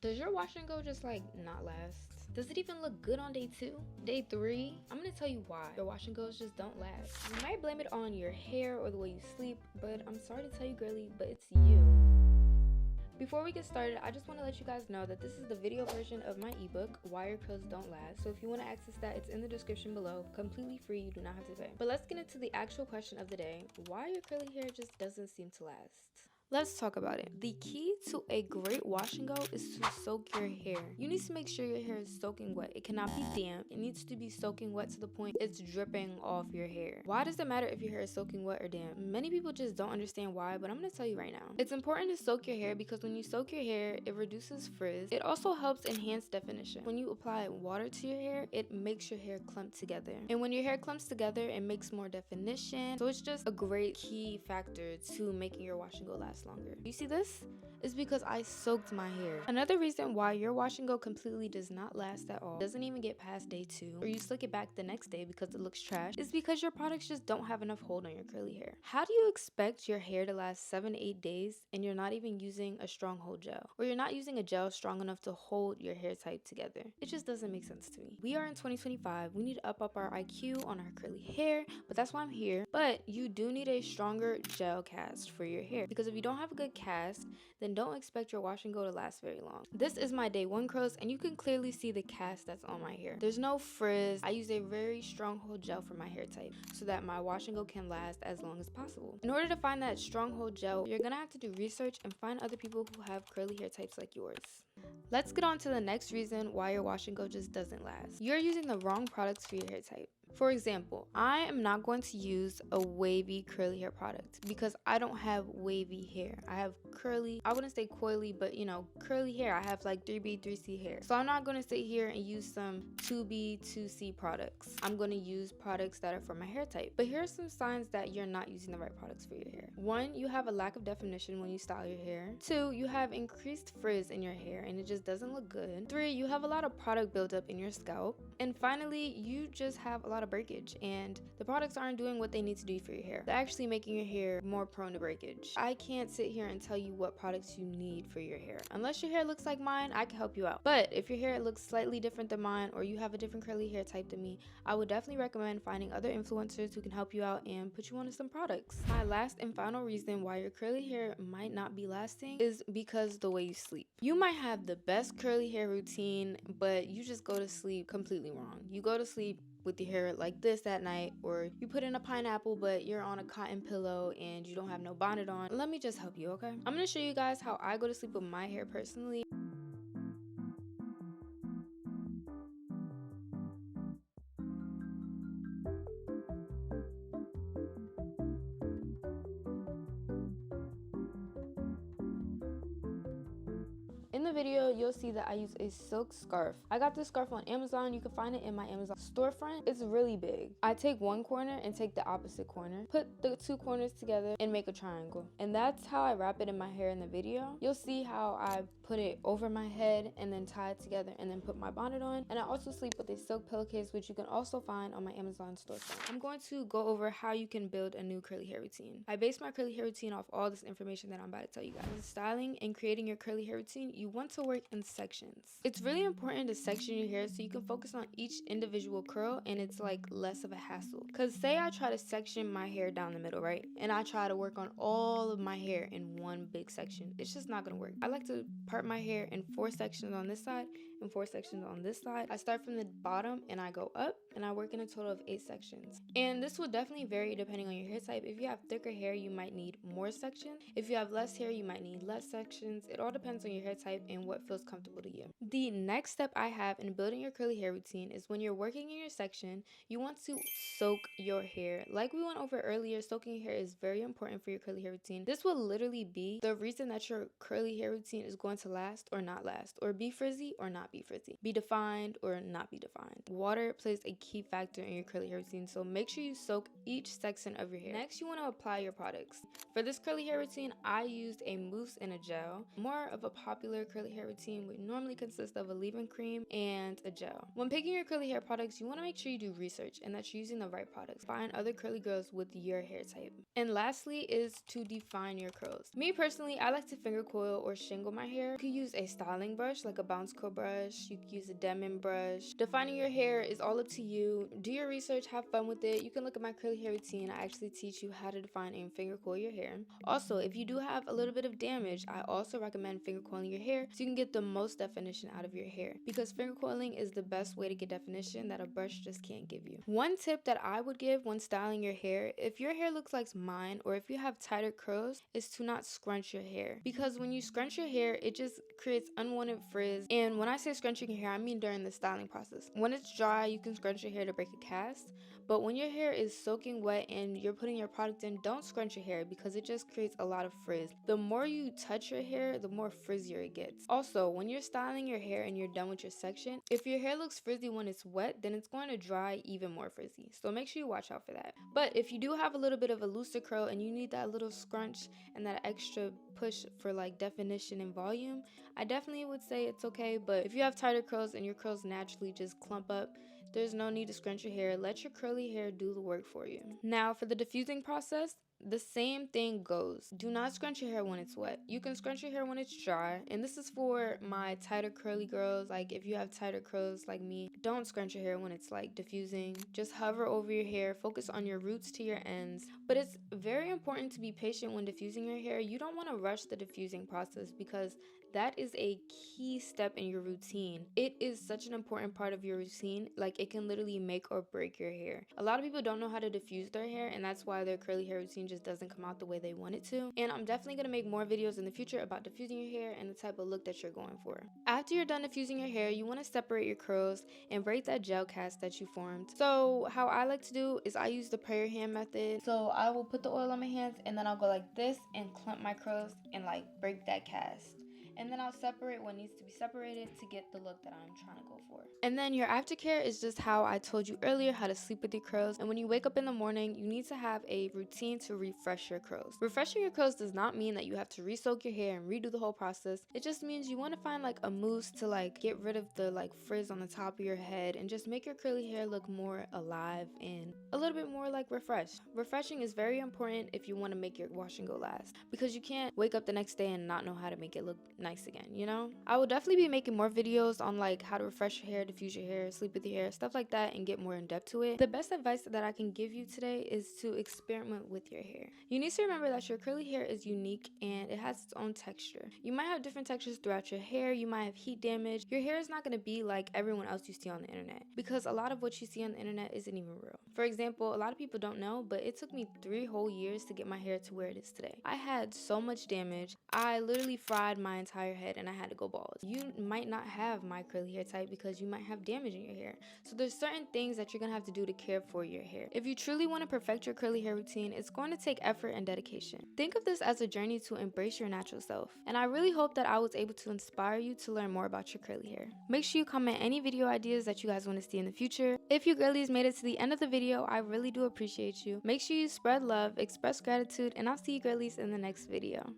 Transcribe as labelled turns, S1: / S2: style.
S1: Does your wash and go just like not last? Does it even look good on day 2? Day 3? I'm gonna tell you why your wash and goes just don't last. You might blame it on your hair or the way you sleep, but I'm sorry to tell you, girly, but it's you. Before we get started, I just want to let you guys know that this is the video version of my ebook, Why Your Curls Don't Last. So if you want to access that, it's in the description below. Completely free, you do not have to pay. But let's get into the actual question of the day. Why your curly hair just doesn't seem to last? Let's talk about it. The key to a great wash and go is to soak your hair. You need to make sure your hair is soaking wet. It cannot be damp. It needs to be soaking wet to the point it's dripping off your hair. Why does it matter if your hair is soaking wet or damp? Many people just don't understand why, but I'm gonna tell you right now. It's important to soak your hair because when you soak your hair, it reduces frizz. It also helps enhance definition. When you apply water to your hair, it makes your hair clump together. And when your hair clumps together, it makes more definition. So it's just a great key factor to making your wash and go last longer. You see this? It's because I soaked my hair. Another reason why your wash and go completely does not last at all, doesn't even get past day 2, or you slick it back the next day because it looks trash, is because your products just don't have enough hold on your curly hair. How do you expect your hair to last 7 to 8 days and you're not even using a strong hold gel? Or you're not using a gel strong enough to hold your hair type together? It just doesn't make sense to me. We are in 2025. We need to up our IQ on our curly hair, but that's why I'm here. But you do need a stronger gel cast for your hair, because if you don't have a good cast, then don't expect your wash and go to last very long. This is my day 1 curls, and you can clearly see the cast that's on my hair. There's no frizz. I use a very strong hold gel for my hair type so that my wash and go can last as long as possible. In order to find that strong hold gel, you're gonna have to do research and find other people who have curly hair types like yours. Let's get on to the next reason why your wash and go just doesn't last. You're using the wrong products for your hair type. For example, I am not going to use a wavy curly hair product because I don't have wavy hair. I have curly, I wouldn't say coily, but you know, curly hair. I have like 3B, 3C hair. So I'm not going to sit here and use some 2B, 2C products. I'm going to use products that are for my hair type. But here are some signs that you're not using the right products for your hair. 1, you have a lack of definition when you style your hair. 2, you have increased frizz in your hair and it just doesn't look good. 3, you have a lot of product buildup in your scalp. And finally, you just have a lot of breakage and the products aren't doing what they need to do for your hair. They're actually making your hair more prone to breakage. I can't sit here and tell you what products you need for your hair. Unless your hair looks like mine, I can help you out. But if your hair looks slightly different than mine, or you have a different curly hair type than me, I would definitely recommend finding other influencers who can help you out and put you onto some products. My last and final reason why your curly hair might not be lasting is because the way you sleep. You might have the best curly hair routine, but you just go to sleep completely wrong. You go to sleep with your hair like this at night, or you put in a pineapple but you're on a cotton pillow and you don't have no bonnet on. Let me just help you, okay? I'm gonna show you guys how I go to sleep with my hair personally. In the video, you'll see that I use a silk scarf. I got this scarf on Amazon. You can find it in my Amazon storefront. It's really big. I take one corner and take the opposite corner, put the 2 corners together and make a triangle. And that's how I wrap it in my hair in the video. You'll see how I put it over my head and then tie it together and then put my bonnet on. And I also sleep with a silk pillowcase, which you can also find on my Amazon storefront. I'm going to go over how you can build a new curly hair routine. I base my curly hair routine off all this information that I'm about to tell you guys. Styling and creating your curly hair routine, you want to work in sections. It's really important to section your hair so you can focus on each individual curl and it's like less of a hassle. Cause say I try to section my hair down the middle, right? And I try to work on all of my hair in one big section. It's just not gonna work. I like to part my hair in 4 sections on this side and 4 sections on this side. I start from the bottom and I go up and I work in a total of 8 sections. And this will definitely vary depending on your hair type. If you have thicker hair, you might need more sections. If you have less hair, you might need less sections. It all depends on your hair type and what feels comfortable to you. The next step I have in building your curly hair routine is when you're working in your section, you want to soak your hair. Like we went over earlier, soaking your hair is very important for your curly hair routine. This will literally be the reason that your curly hair routine is going to last or not last, or be frizzy or not be frizzy, be defined or not be defined. Water plays a key factor in your curly hair routine, so make sure you soak each section of your hair. Next, you want to apply your products. For this curly hair routine, I used a mousse and a gel. More of a popular curly hair routine would normally consist of a leave-in cream and a gel. When picking your curly hair products, you want to make sure you do research and that you're using the right products. Find other curly girls with your hair type. And lastly is to define your curls. Me personally, I like to finger coil or shingle my hair. You could use a styling brush like a bounce curl brush. You could use a Demon brush. Defining your hair is all up to you. Do your research, have fun with it. You can look at my curly hair routine. I actually teach you how to define and finger coil your hair. Also, if you do have a little bit of damage, I also recommend finger coiling your hair so you can get the most definition out of your hair, because finger coiling is the best way to get definition that a brush just can't give you. One tip that I would give when styling your hair, if your hair looks like mine or if you have tighter curls, is to not scrunch your hair, because when you scrunch your hair, it just creates unwanted frizz. And when I say scrunching your hair, I mean during the styling process. When it's dry, you can scrunch your hair to break a cast, but when your hair is soaking wet and you're putting your product in, don't scrunch your hair because it just creates a lot of frizz. The more you touch your hair, the more frizzier it gets. Also, when you're styling your hair and you're done with your section, if your hair looks frizzy when it's wet, then it's going to dry even more frizzy. So make sure you watch out for that. But if you do have a little bit of a looser curl and you need that little scrunch and that extra push for like definition and volume, I definitely would say it's okay. But if you have tighter curls and your curls naturally just clump up, there's no need to scrunch your hair. Let your curly hair do the work for you. Now for the diffusing process, the same thing goes. Do not scrunch your hair when it's wet. You can scrunch your hair when it's dry. And this is for my tighter curly girls. Like if you have tighter curls like me, don't scrunch your hair when it's like diffusing. Just hover over your hair. Focus on your roots to your ends. But it's very important to be patient when diffusing your hair. You don't want to rush the diffusing process because that is a key step in your routine. It is such an important part of your routine. Like it can literally make or break your hair. A lot of people don't know how to diffuse their hair, and that's why their curly hair routine just doesn't come out the way they want it to. And I'm definitely going to make more videos in the future about diffusing your hair and the type of look that you're going for. After you're done diffusing your hair, you want to separate your curls and break that gel cast that you formed. So how I like to do is I use the prayer hand method. So I will put the oil on my hands and then I'll go like this and clump my curls and like break that cast. And then I'll separate what needs to be separated to get the look that I'm trying to go for. And then your aftercare is just how I told you earlier, how to sleep with your curls. And when you wake up in the morning, you need to have a routine to refresh your curls. Refreshing your curls does not mean that you have to re-soak your hair and redo the whole process. It just means you want to find like a mousse to like get rid of the like frizz on the top of your head and just make your curly hair look more alive and a little bit more like refreshed. Refreshing is very important if you want to make your wash and go last, because you can't wake up the next day and not know how to make it look nice again, you know? I will definitely be making more videos on like how to refresh your hair, diffuse your hair, sleep with your hair, stuff like that, and get more in depth to it. The best advice that I can give you today is to experiment with your hair. You need to remember that your curly hair is unique and it has its own texture. You might have different textures throughout your hair, you might have heat damage. Your hair is not going to be like everyone else you see on the internet, because a lot of what you see on the internet isn't even real. For example, a lot of people don't know, but it took me 3 whole years to get my hair to where it is today. I had so much damage. I literally fried my entire head and I had to go bald. You might not have my curly hair type because you might have damage in your hair. So there's certain things that you're gonna have to do to care for your hair. If you truly want to perfect your curly hair routine, it's going to take effort and dedication. Think of this as a journey to embrace your natural self. And I really hope that I was able to inspire you to learn more about your curly hair. Make sure you comment any video ideas that you guys want to see in the future. If you girlies made it to the end of the video, I really do appreciate you. Make sure you spread love, express gratitude, and I'll see you girlies in the next video.